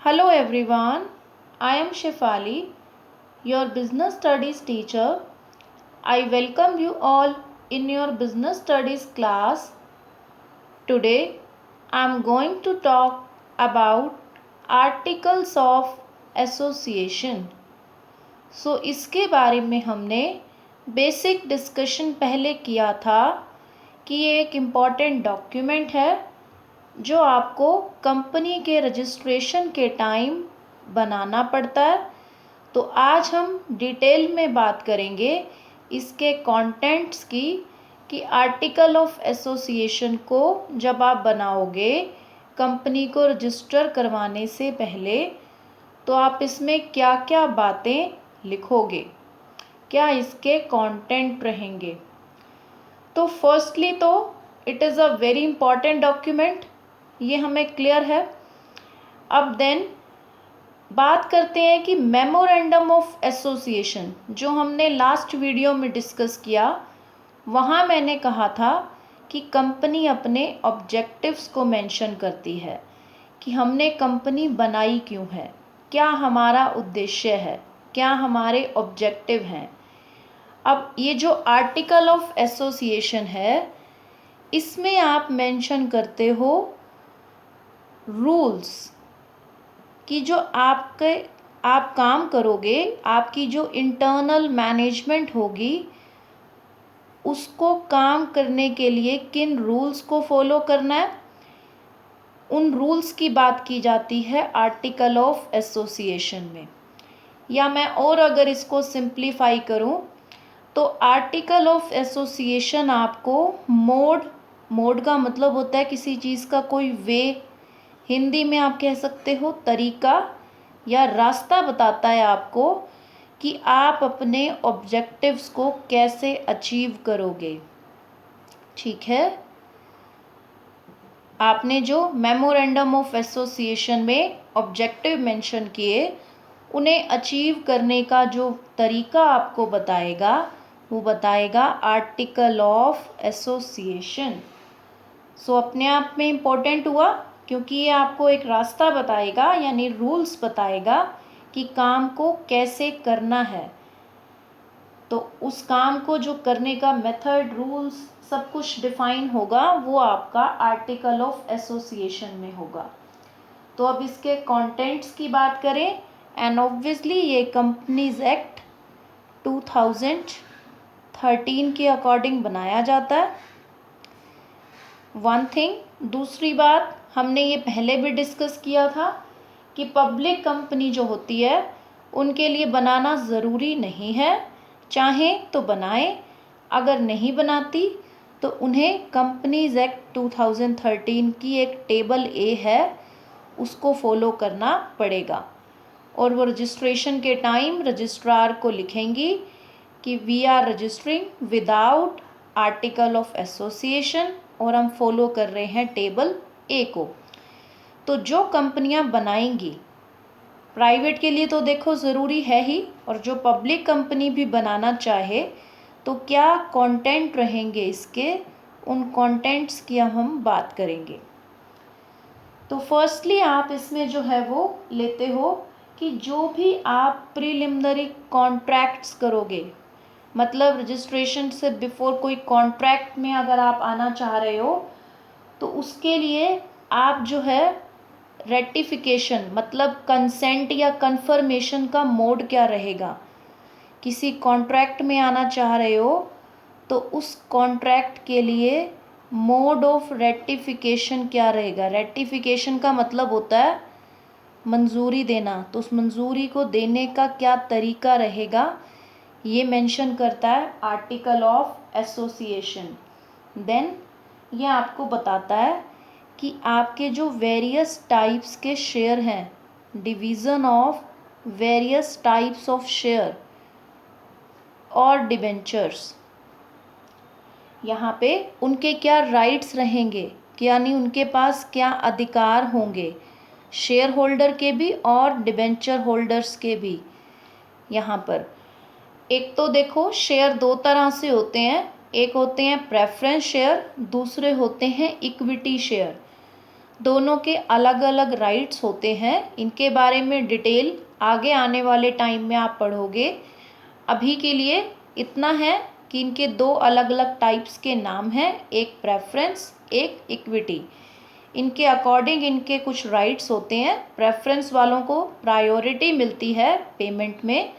Hello everyone, I am Shefali, your business studies teacher. I welcome you all in your business studies class. Today I am going to talk about articles of association. इसके बारे में हमने basic discussion पहले किया था कि ये एक इम्पॉर्टेंट डॉक्यूमेंट है जो आपको कंपनी के रजिस्ट्रेशन के टाइम बनाना पड़ता है। तो आज हम डिटेल में बात करेंगे इसके कंटेंट्स की कि आर्टिकल ऑफ एसोसिएशन को जब आप बनाओगे कंपनी को रजिस्टर करवाने से पहले तो आप इसमें क्या क्या बातें लिखोगे, क्या इसके कंटेंट रहेंगे। तो फर्स्टली तो it is a very important document, ये हमें क्लियर है। अब देन बात करते हैं कि मेमोरेंडम ऑफ एसोसिएशन जो हमने लास्ट वीडियो में डिस्कस किया, वहाँ मैंने कहा था कि कंपनी अपने ऑब्जेक्टिव्स को मेंशन करती है कि हमने कंपनी बनाई क्यों है, क्या हमारा उद्देश्य है, क्या हमारे ऑब्जेक्टिव हैं। अब ये जो आर्टिकल ऑफ एसोसिएशन है इसमें आप मेंशन करते हो रूल्स कि जो आप काम करोगे, आपकी जो इंटरनल मैनेजमेंट होगी उसको काम करने के लिए किन रूल्स को फॉलो करना है, उन रूल्स की बात की जाती है आर्टिकल ऑफ एसोसिएशन में। या मैं और अगर इसको सिंप्लीफाई करूं तो आर्टिकल ऑफ एसोसिएशन आपको मोड का मतलब होता है किसी चीज़ का कोई वे, हिंदी में आप कह सकते हो तरीका या रास्ता बताता है आपको कि आप अपने ऑब्जेक्टिव्स को कैसे अचीव करोगे। ठीक है, आपने जो मेमोरेंडम ऑफ एसोसिएशन में ऑब्जेक्टिव मेंशन किए उन्हें अचीव करने का जो तरीका आपको बताएगा वो बताएगा आर्टिकल ऑफ एसोसिएशन। अपने आप में इम्पोर्टेंट हुआ क्योंकि ये आपको एक रास्ता बताएगा यानी रूल्स बताएगा कि काम को कैसे करना है। तो उस काम को जो करने का मेथड, रूल्स सब कुछ डिफाइन होगा, वो आपका आर्टिकल ऑफ एसोसिएशन में होगा। तो अब इसके कंटेंट्स की बात करें, एंड ऑब्वियसली ये कंपनीज एक्ट 2013 के अकॉर्डिंग बनाया जाता है। वन थिंग, दूसरी बात हमने ये पहले भी डिस्कस किया था कि पब्लिक कंपनी जो होती है उनके लिए बनाना ज़रूरी नहीं है, चाहे तो बनाएं, अगर नहीं बनाती तो उन्हें कंपनीज एक्ट 2013 की एक टेबल ए है उसको फॉलो करना पड़ेगा। और वो रजिस्ट्रेशन के टाइम रजिस्ट्रार को लिखेंगी कि we are registering without article of association और हम फॉलो कर रहे हैं टेबल ए को। तो जो कंपनियां बनाएंगी, प्राइवेट के लिए तो देखो ज़रूरी है ही, और जो पब्लिक कंपनी भी बनाना चाहे तो क्या कंटेंट रहेंगे इसके, उन कंटेंट्स की हम बात करेंगे। तो फर्स्टली आप इसमें जो है वो लेते हो कि जो भी आप प्रीलिमिनरी कॉन्ट्रैक्ट्स करोगे, मतलब रजिस्ट्रेशन से बिफोर कोई कॉन्ट्रैक्ट में अगर आप आना चाह रहे हो तो उसके लिए आप जो है रेटिफिकेशन मतलब कंसेंट या कंफर्मेशन का मोड क्या रहेगा। किसी कॉन्ट्रैक्ट में आना चाह रहे हो तो उस कॉन्ट्रैक्ट के लिए मोड ऑफ रेटिफिकेशन क्या रहेगा। रेटिफिकेशन का मतलब होता है मंजूरी देना, तो उस मंजूरी को देने का क्या तरीका रहेगा ये मेंशन करता है आर्टिकल ऑफ एसोसिएशन। देन ये आपको बताता है कि आपके जो वेरियस टाइप्स के शेयर हैं, division of various types of share और डिबेंचर्स, यहाँ पे उनके क्या राइट्स रहेंगे, यानी उनके पास क्या अधिकार होंगे, शेयर होल्डर के भी और डिबेंचर होल्डर्स के भी। यहाँ पर एक तो देखो शेयर दो तरह से होते हैं, एक होते हैं प्रेफरेंस शेयर, दूसरे होते हैं इक्विटी शेयर। दोनों के अलग अलग राइट्स होते हैं। इनके बारे में डिटेल आगे आने वाले टाइम में आप पढ़ोगे। अभी के लिए इतना है कि इनके दो अलग अलग टाइप्स के नाम हैं, एक प्रेफरेंस, एक इक्विटी। इनके अकॉर्डिंग इनके कुछ राइट्स होते हैं। प्रेफरेंस वालों को प्रायोरिटी मिलती है पेमेंट में,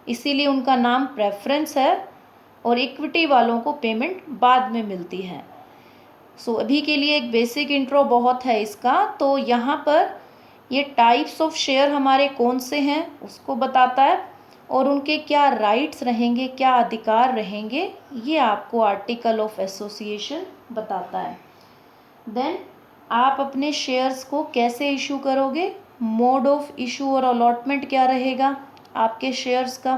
इसीलिए उनका नाम प्रेफरेंस है, और इक्विटी वालों को पेमेंट बाद में मिलती है। सो अभी के लिए एक बेसिक इंट्रो बहुत है इसका। तो यहाँ पर ये टाइप्स ऑफ शेयर हमारे कौन से हैं उसको बताता है, और उनके क्या राइट्स रहेंगे, क्या अधिकार रहेंगे, ये आपको आर्टिकल ऑफ एसोसिएशन बताता है। देन आप अपने शेयर्स को कैसे इशू करोगे, मोड ऑफ इशू और अलॉटमेंट क्या रहेगा आपके शेयर्स का,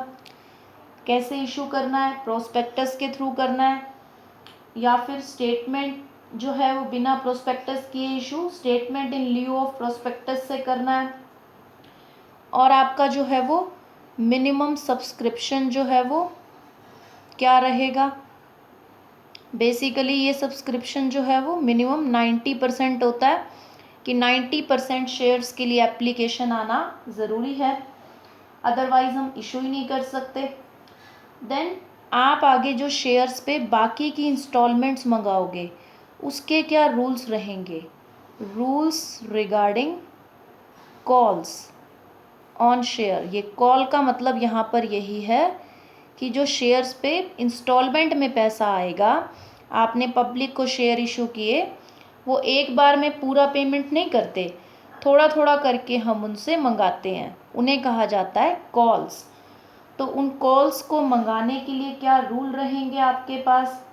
कैसे इशू करना है, प्रोस्पेक्टस के थ्रू करना है या फिर स्टेटमेंट जो है वो बिना प्रोस्पेक्टस किए issue, statement in लिeu of prospectus से करना है, और आपका जो है वो मिनिमम सब्सक्रिप्शन जो है वो क्या रहेगा। बेसिकली ये सब्सक्रिप्शन जो है वो मिनिमम 90% होता है, कि 90% शेयर्स के लिए एप्लीकेशन आना ज़रूरी है, अदरवाइज़ हम इशू ही नहीं कर सकते। देन आप आगे जो शेयर्स पे बाकी की इंस्टॉलमेंट्स मंगाओगे उसके क्या रूल्स रहेंगे, rules regarding calls on share. ये कॉल का मतलब यहाँ पर यही है कि जो शेयर्स पे इंस्टॉलमेंट में पैसा आएगा, आपने पब्लिक को शेयर इशू किए, वो एक बार में पूरा पेमेंट नहीं करते, थोड़ा थोड़ा करके हम उनसे मंगाते हैं, उन्हें कहा जाता है कॉल्स। तो उन कॉल्स को मंगाने के लिए क्या रूल रहेंगे आपके पास।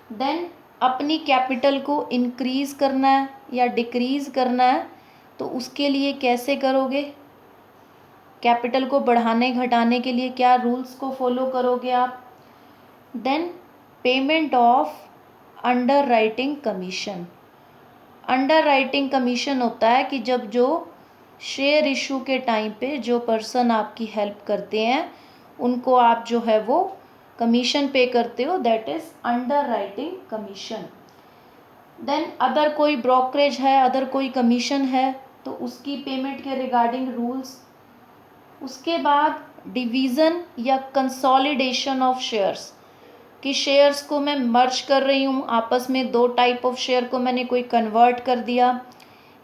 देन अपनी कैपिटल को इंक्रीज़ करना है या डिक्रीज़ करना है, तो उसके लिए कैसे करोगे, कैपिटल को बढ़ाने घटाने के लिए क्या रूल्स को फॉलो करोगे आप। Then payment of underwriting commission. Underwriting commission होता है कि जब जो शेयर इशू के टाइम पे जो पर्सन आपकी हेल्प करते हैं उनको आप जो है वो कमीशन पे करते हो, that is underwriting commission. Then other कोई ब्रोकरेज है, अदर कोई कमीशन है, तो उसकी पेमेंट के रिगार्डिंग रूल्स। उसके बाद डिवीज़न या कंसोलिडेशन ऑफ शेयर्स, कि शेयर्स को मैं मर्ज कर रही हूँ आपस में, दो टाइप ऑफ शेयर को मैंने कोई कन्वर्ट कर दिया,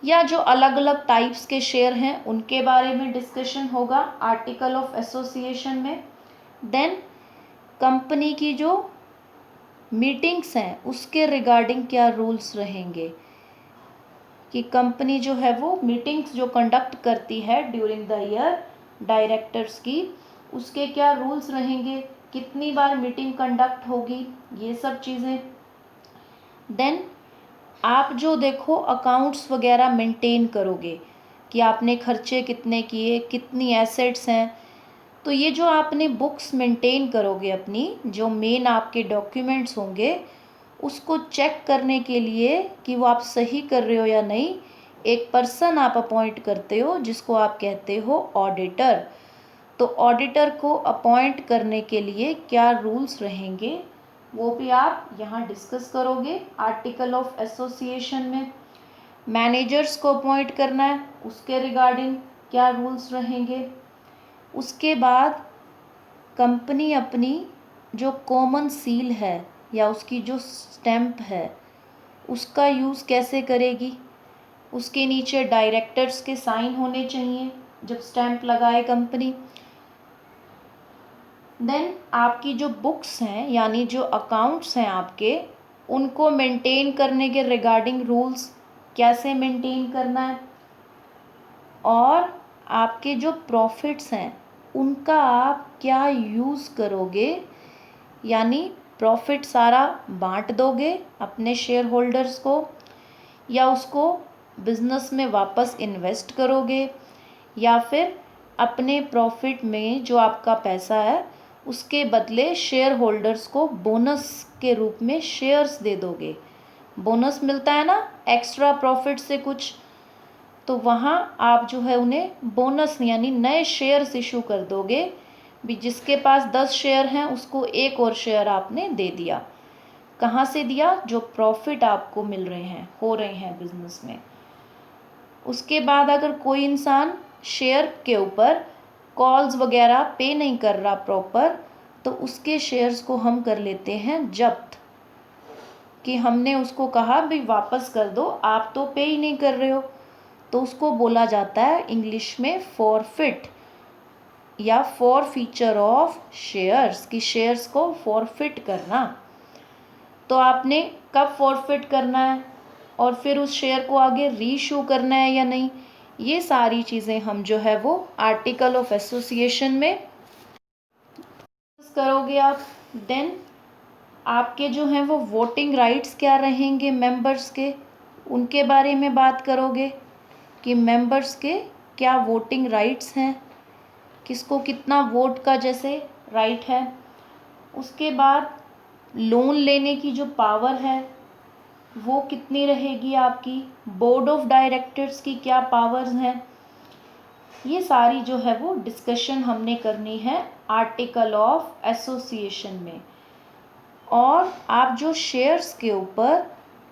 या जो अलग अलग टाइप्स के शेयर हैं उनके बारे में डिस्कशन होगा आर्टिकल ऑफ एसोसिएशन में। देन कंपनी की जो मीटिंग्स हैं उसके रिगार्डिंग क्या रूल्स रहेंगे, कि कंपनी जो है वो मीटिंग्स जो कंडक्ट करती है ड्यूरिंग द ईयर डायरेक्टर्स की, उसके क्या रूल्स रहेंगे, कितनी बार मीटिंग कंडक्ट होगी, ये सब चीज़ें। देन आप जो देखो अकाउंट्स वगैरह मेंटेन करोगे कि आपने खर्चे कितने किए, कितनी एसेट्स हैं, तो ये जो आपने बुक्स मेंटेन करोगे अपनी, जो मेन आपके डॉक्यूमेंट्स होंगे, उसको चेक करने के लिए कि वो आप सही कर रहे हो या नहीं, एक पर्सन आप अपॉइंट करते हो जिसको आप कहते हो ऑडिटर। तो ऑडिटर को अपॉइंट करने के लिए क्या रूल्स रहेंगे वो भी आप यहाँ डिस्कस करोगे आर्टिकल ऑफ एसोसिएशन में। मैनेजर्स को अपॉइंट करना है, उसके रिगार्डिंग क्या रूल्स रहेंगे। उसके बाद कंपनी अपनी जो कॉमन सील है या उसकी जो स्टैम्प है उसका यूज़ कैसे करेगी, उसके नीचे डायरेक्टर्स के साइन होने चाहिए जब स्टैम्प लगाए कंपनी। देन आपकी जो बुक्स हैं यानी जो अकाउंट्स हैं आपके, उनको मेंटेन करने के रिगार्डिंग रूल्स, कैसे मेंटेन करना है, और आपके जो प्रॉफिट्स हैं उनका आप क्या यूज़ करोगे, यानी प्रॉफिट सारा बांट दोगे अपने शेयर होल्डर्स को, या उसको बिज़नेस में वापस इन्वेस्ट करोगे, या फिर अपने प्रॉफिट में जो आपका पैसा है उसके बदले शेयर होल्डर्स को बोनस के रूप में शेयर्स दे दोगे। बोनस मिलता है ना एक्स्ट्रा प्रॉफिट से कुछ, तो वहाँ आप जो है उन्हें बोनस यानी नए शेयर्स इशू कर दोगे भी, जिसके पास 10 शेयर हैं उसको एक और शेयर आपने दे दिया। कहाँ से दिया? जो प्रॉफिट आपको मिल रहे हैं, हो रहे हैं बिजनेस में। उसके बाद अगर कोई इंसान शेयर के ऊपर कॉल्स वगैरह पे नहीं कर रहा प्रॉपर, तो उसके शेयर्स को हम कर लेते हैं जब्त, कि हमने उसको कहा भाई वापस कर दो, आप तो पे ही नहीं कर रहे हो, तो उसको बोला जाता है इंग्लिश में फॉरफिट या फॉरफीचर ऑफ शेयर्स, कि शेयर्स को फॉरफिट करना। तो आपने कब फॉरफिट करना है और फिर उस शेयर को आगे रीइशू करना है या नहीं, ये सारी चीज़ें हम जो है वो आर्टिकल ऑफ एसोसिएशन में करोगे आप। देन आपके जो हैं वो वोटिंग राइट्स क्या रहेंगे मेंबर्स के, उनके बारे में बात करोगे कि मेंबर्स के क्या वोटिंग राइट्स हैं, किसको कितना वोट का जैसे राइट है। उसके बाद लोन लेने की जो पावर है वो कितनी रहेगी आपकी, बोर्ड ऑफ डायरेक्टर्स की क्या पावर्स हैं, ये सारी जो है वो डिस्कशन हमने करनी है आर्टिकल ऑफ एसोसिएशन में। और आप जो शेयर्स के ऊपर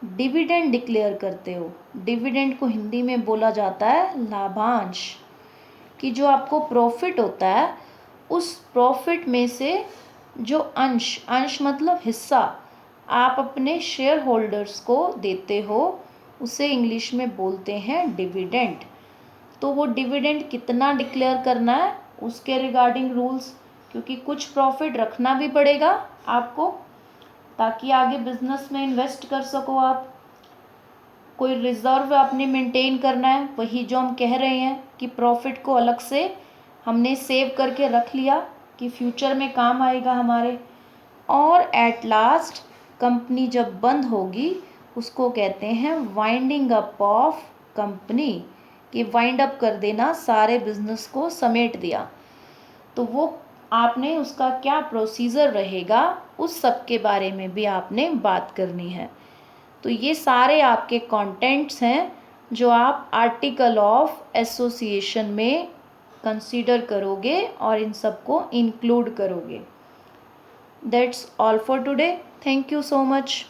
डिविडेंड डिक्लेयर करते हो, डिविडेंड को हिंदी में बोला जाता है लाभांश, कि जो आपको प्रॉफिट होता है उस प्रॉफिट में से जो अंश मतलब हिस्सा आप अपने शेयर होल्डर्स को देते हो, उसे इंग्लिश में बोलते हैं डिविडेंड। तो वो डिविडेंड कितना डिक्लेयर करना है उसके रिगार्डिंग रूल्स, क्योंकि कुछ प्रॉफिट रखना भी पड़ेगा आपको ताकि आगे बिजनेस में इन्वेस्ट कर सको आप। कोई रिजर्व आपने मेंटेन करना है, वही जो हम कह रहे हैं कि प्रॉफिट को अलग से हमने सेव करके रख लिया कि फ्यूचर में काम आएगा हमारे। और एट लास्ट कंपनी जब बंद होगी उसको कहते हैं वाइंडिंग अप ऑफ कंपनी, कि वाइंड अप कर देना, सारे बिजनेस को समेट दिया। तो वो आपने उसका क्या प्रोसीजर रहेगा उस सब के बारे में भी आपने बात करनी है। तो ये सारे आपके कंटेंट्स हैं जो आप आर्टिकल ऑफ एसोसिएशन में कंसीडर करोगे और इन सब को इंक्लूड करोगे। That's all for today. Thank you so much.